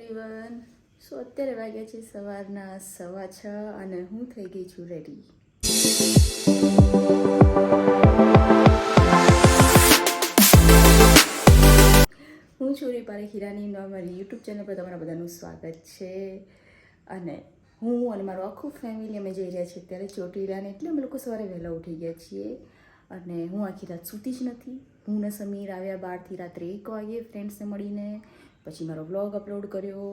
Everyone. સો અત્યારે વાગ્યા છે સવારના 6:15 અને હું થઈ ગઈ છું રેડી. હું છું રીપારી હીરાની. અમારી યુટ્યુબ ચેનલ પર તમારા બધાનું સ્વાગત છે. અને હું અને મારું આખું ફેમિલી અમે જઈ રહ્યા છીએ અત્યારે ચોટીલાને. એટલે અમે લોકો સવારે વહેલા ઉઠી ગયા છીએ અને હું આખી રાત સૂતી જ નથી. હું ને સમીર આવ્યા 12થી રાત્રે 1 વાગે ફ્રેન્ડ્સને મળીને. પછી મારો વ્લોગ અપલોડ કર્યો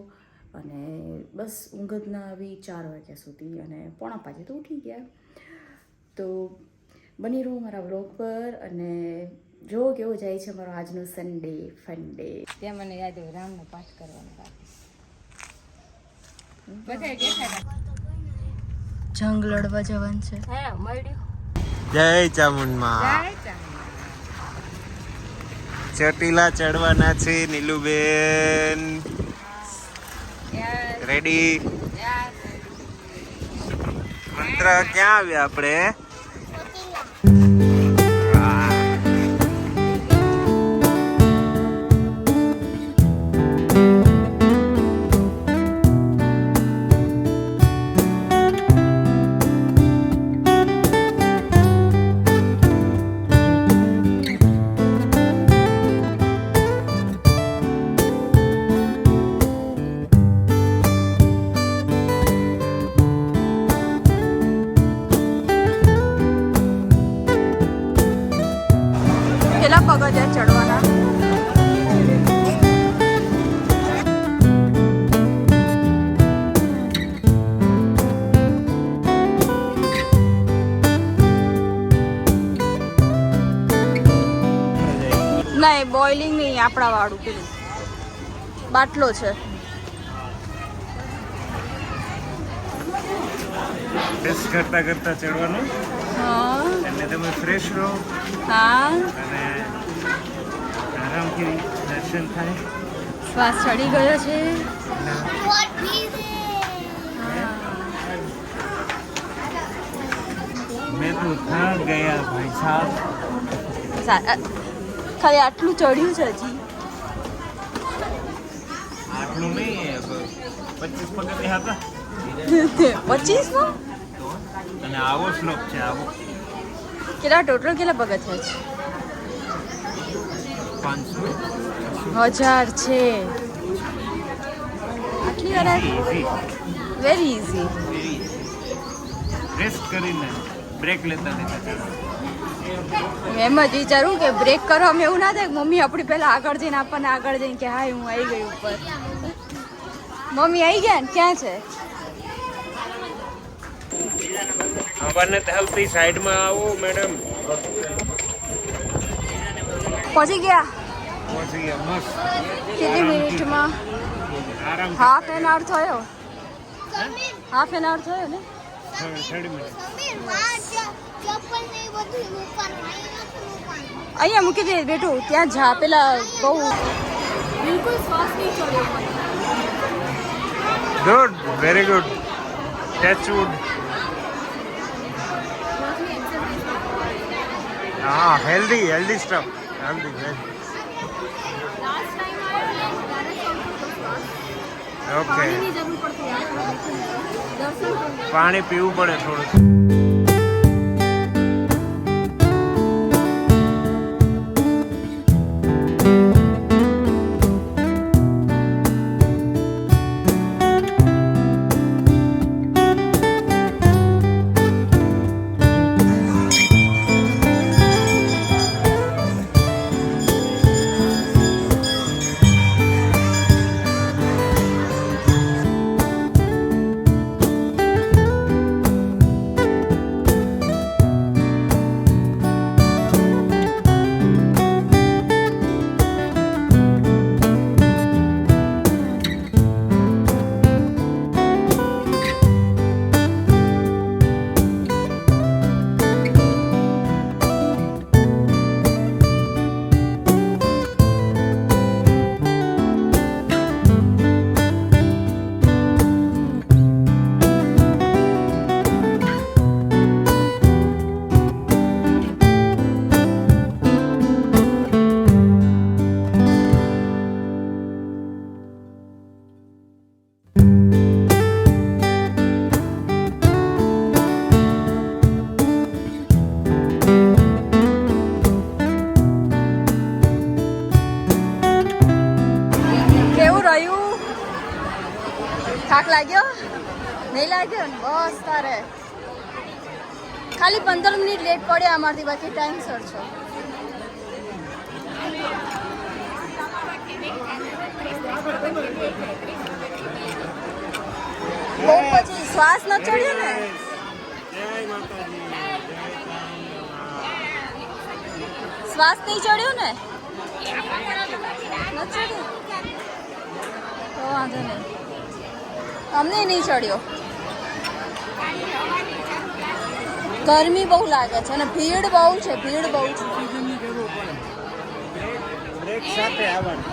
અને બસ ઊંઘ જ ના આવી 4 વાગ્યા સુધી અને 4:45 તો ઉઠી ગયા. તો બની રહો મારા વ્લોગ પર અને જો કેવો જાય છે મારો આજનો સન્ડે ફન ડે. ત્યાં મને યાદ હોય રામનો પાઠ કરવાનો બધા દેખાય જંગ લડવા જવાનું છે. હા મળ્યું. જય ચામુંડમાં. ચોટીલા ચડવાના છે નીલુબેન. રેડી? મંત્ર ક્યાં આવ્યા આપણે? કેટલા પગથિયા ચડવાના? નહીં બોઇલિંગ નહીં, આપણા વાળું પેલું બાટલો છે. ટેસ્ટ કરતા કરતા ચડવાનું હા એટલે તમે ફ્રેશ રહો હા, અને આરામથી દર્શન થાય. શ્વાસ ચડી ગયો છે. મેં તો થાક ગયા ભાઈ સાહેબ. ખાલી આટલું ચડ્યું છે હજી. આટલું નહીં, 25 પગથિયા હતા 25 અને આવો શ્લોક છે. આવો કેટલા ટોટલ કેટલા પગથિયા છે? 500 1000 છે. આટલી વાર વેરી ઇઝી. રેસ્ટ કરીને બ્રેક લેતા લેતા ચડો. એમ જ વિચારું કે બ્રેક કરવામાં એવું ના થાય કે મમ્મી આપણી પહેલા આગળ જઈને આપણને આગળ જઈને કે હા હું આવી ગઈ ઉપર. મમ્મી આવી ગયા ને ક્યાં છે? હવાને હલતી સાઈડમાં આવો મેડમ. પહોંચી ગયા. પહોંચી ગયા મસ્ત. કેટલી મિનિટમાં? આરામ. હાફ એન આવર થયો. હાફ એન આવર થયો ને? 30 મિનિટ. અહીંયા મૂકી દે બેઠું. ત્યાં જા પેલા બહુ બિલકુલ શ્વાસ નહીં ચડ્યો. Good, very good. ટચવુડ. હા, હેલ્ધી સ્ટફ. હેલ્ધી. ઓકે. પાણી પીવું પડે થોડું. થાક લાગ્યો નહીં લાગ્યો ને બસ તારે ખાલી 15 મિનિટ લેટ પડ્યા અમારથી બાકી ટાઈમ સર છો બહુ પછી શ્વાસ ન ચડ્યો ને શ્વાસ નહીં ચડ્યો ને ન ચડ્યો તો વાંધો નહીં અમને નહીં ચડ્યો ગરમી બહુ લાગે છે અને ભીડ બહુ છે ભીડ બહુ છે બ્રેક સાથે આવવાનું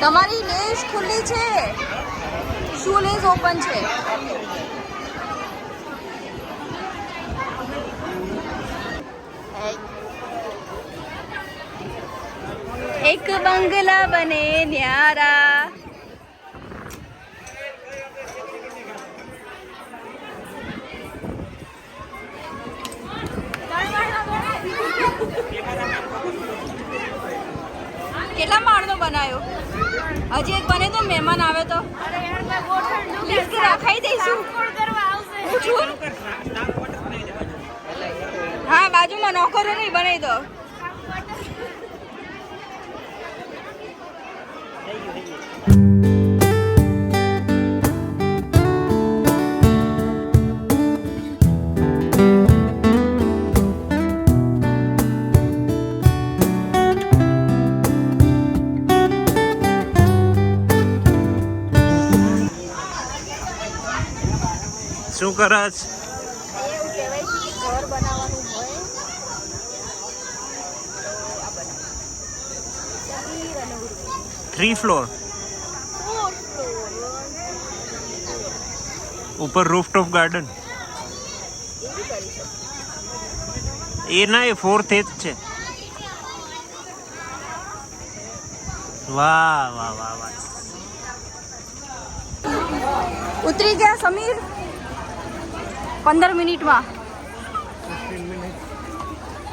તમારી લેસ ખુલ્લી છે શું લેસ ઓપન છે એક બંગલા બને ન્યારા કેટલા માળનો બનાવ્યો હજી એક બને તો મહેમાન આવે તો લિફ્ટ રાખાઈ દઈશું હું છું હા બાજુમાં નોકરો નહીં બનાવી દો શું કરસ એવું કહેવાય છે કે ઘર બનાવવાનું હોય તો આ બનાવે 3 ફ્લોર ઉપર રૂફટોપ ગાર્ડન એવું કરી શકો એ ના એ 4th જ છે વાહ વાહ વાહ વાહ ઉતરી ગયા સમીર 15 મિનિટમાં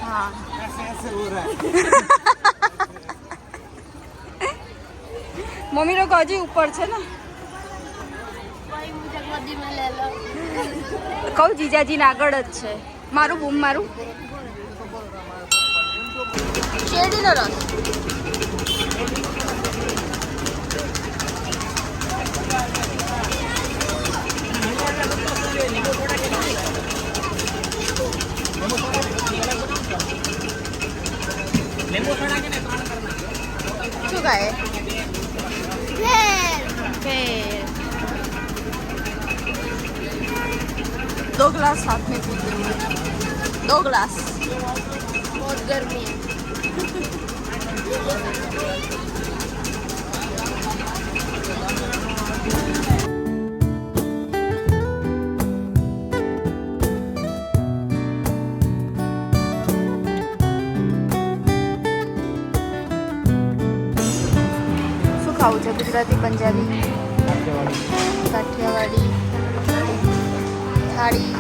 હા મમ્મી લોકો હજી ઉપર છે ને કહું જીજાજીને આગળ જ છે મારું બૂમ મારું શેરડીનો રસ શું ખાય दो ग्लास साथ में पीते हुए 2 ग्लास बहुत गर्मी है શું ખાવું છે ગુજરાતી પંજાબી કાઠિયાવાડી થાળી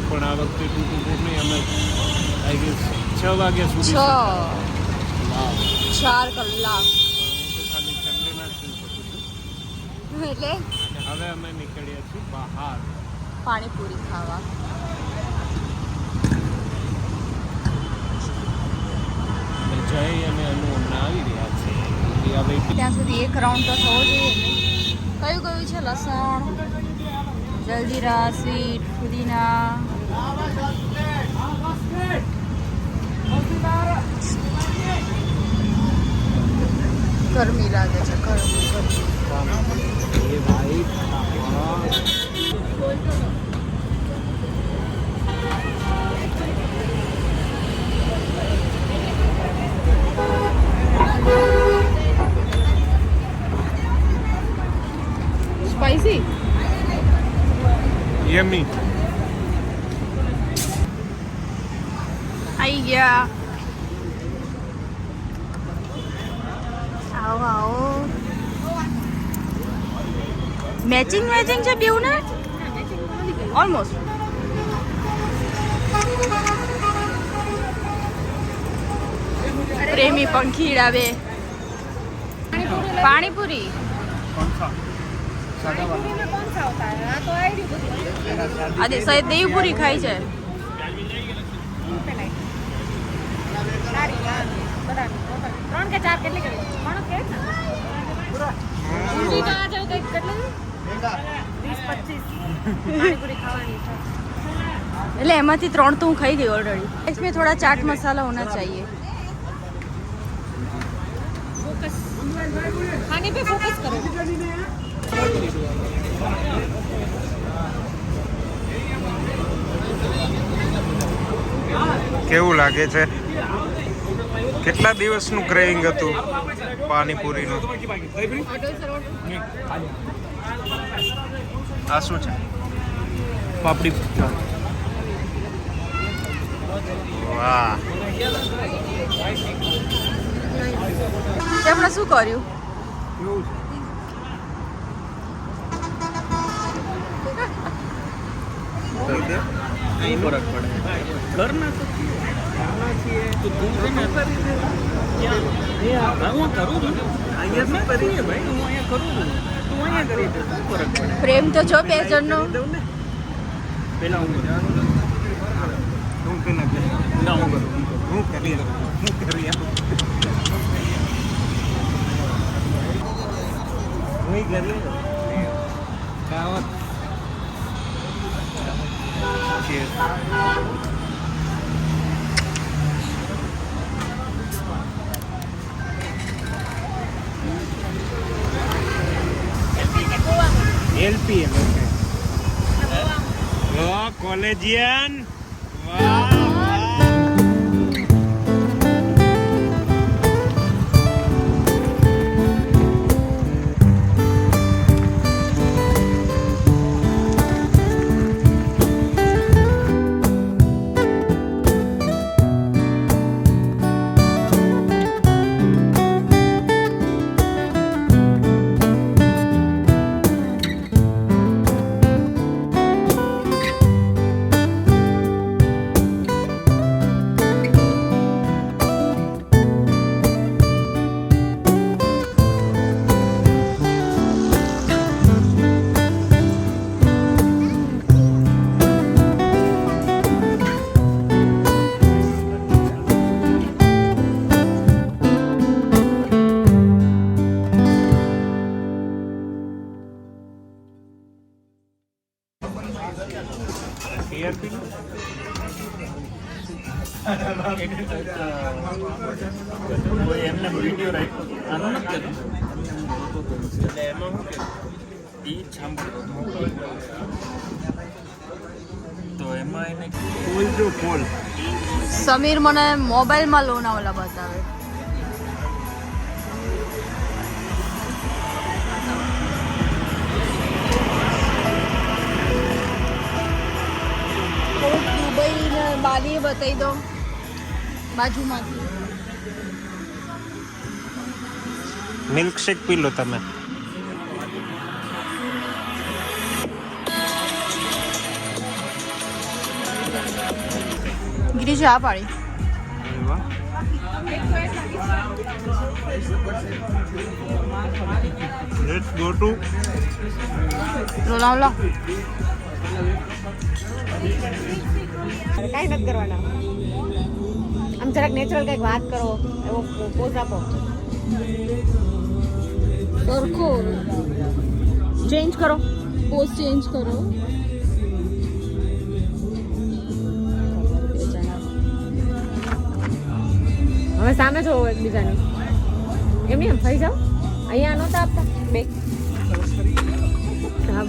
પણ આ વખતે તૂટું નહીં અમે આઈ ગેસ 6 વાગ્યા સુધી 4 કલાક હું તો ખાલી ઠંડીમાં જ પી શકું છું એટલે હવે અમે નીકળ્યા છીએ બહાર પાણીપુરી ખાવા જય અને અનુ હમણાં આવી રહ્યા છે હવે ત્યાં સુધી એક રાઉન્ડ તો થવો જોઈએ ને કયું કયું છે લસણ જલજીરા સ્વીટ ફુદીના ગરમી લાગે છે ગરમી ये भाई સ્પાઈસી યમી. આવી ગયા. આવો આવો. મેચિંગ છે બેઉ ને ઓલમોસ્ટ. પ્રેમી પંખીડા બે. પાણીપુરી આજે સહેજ દેવપુરી ખાઈ છે. એટલે એમાંથી 3 તો હું ખાઈ ગઈ ઓલરેડી. इसमें थोड़ा चाट मसाला होना चाहिए. खाने पे फोकस करो. કેવું લાગે છે? કેટલા દિવસનું ક્રેવિંગ હતું પાણીપુરીનું? આ શું છે? પાપડી. વાહ. આપણે શું કર્યું? અહીં ફરક પડે. ઘરના છીએ તો તું છે ને હું કરું છું અહીંયા કરીએ ભાઈ. હું અહીંયા કરું છું, તું અહીંયા કરી દે. શું ફરક પડે? પ્રેમ તો જો 2 જણનો. પહેલા હું પહેલા ના હું કરું. હું કરી હું કરી ખાવા. LPM. Oh, collegian. Wow. એમને વિડીયો રાખ્યો આનો નથી કહેતો એટલે એમાં શું કે એ સાંભળતો તો એમાં એને કોલ જો કોલ. સમીર મને મોબાઈલમાં લોનાવાલા બતાવે. દુબઈ ને બાલી બતાવી દો બાજુમાંથી. મિલ્કશેક પી લો તમે. ગીરી ચા પાડી. Let's go to Lonavala. કાંઈ નથી કરવાના. આમ જરાક નેચરલ કંઈક વાત કરો, એવો પોઝ આપો. સરખો ચેન્જ કરો, પોઝ ચેન્જ કરો. હવે સામે જોવો એકબીજાને. એમની એમ થઈ જાઓ. અહીંયા નહોતા આપતા બે. હા